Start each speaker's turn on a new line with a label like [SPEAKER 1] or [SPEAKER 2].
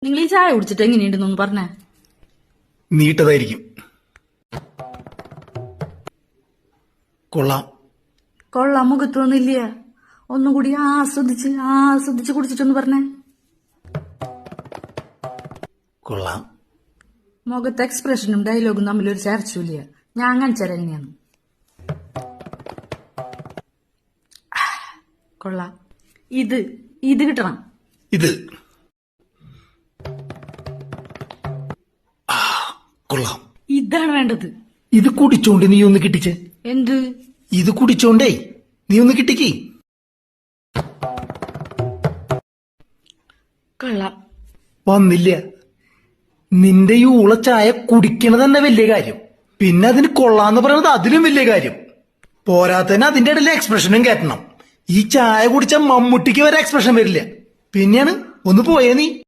[SPEAKER 1] നിങ്ങൾ ഈ ചായ കുടിച്ചിട്ട് എങ്ങനെയുണ്ടെന്നൊന്ന് പറഞ്ഞേ.
[SPEAKER 2] നീട്ടതായിരിക്കും. കൊള്ളാം.
[SPEAKER 1] കൊള്ളാം മുഖത്തൊന്നുമില്ല. ഒന്നുകൂടി ആസ്വദിച്ച് കുടിച്ചിട്ടൊന്ന് പറഞ്ഞേ.
[SPEAKER 2] കൊള്ളാം.
[SPEAKER 1] മുഖത്തെ എക്സ്പ്രഷനും ഡയലോഗും തമ്മിലൊരു ചർച്ചയില്ല. ഞാൻ കാണിച്ചാൽ എങ്ങനെയാണ്. കൊള്ളാം. ഇത് കിട്ടണം.
[SPEAKER 2] ഇത് കൊള്ളാം.
[SPEAKER 1] ഇതാണ് വേണ്ടത്.
[SPEAKER 2] ഇത് കുടിച്ചോണ്ട് നീ ഒന്ന് കിട്ടിച്ച്.
[SPEAKER 1] എന്ത്?
[SPEAKER 2] ഇത് കുടിച്ചോണ്ടേ നീ ഒന്ന് കിട്ടിക്ക്.
[SPEAKER 1] കൊള്ളാം.
[SPEAKER 2] വന്നില്ല. നിന്റെ ഈ ഊള ചായ കുടിക്കണത് തന്നെ വലിയ കാര്യം, പിന്നെ അതിന് കൊള്ളാന്ന് പറയുന്നത് അതിലും വലിയ കാര്യം. പോരാത്തന്നെ അതിന്റെ ഇടയിൽ എക്സ്പ്രഷനും കേട്ടണം. ഈ ചായ കുടിച്ച മമ്മൂട്ടിക്ക് വരെ എക്സ്പ്രഷൻ വരില്ല. പിന്നെയാണ് ഒന്ന് പോയേ നീ.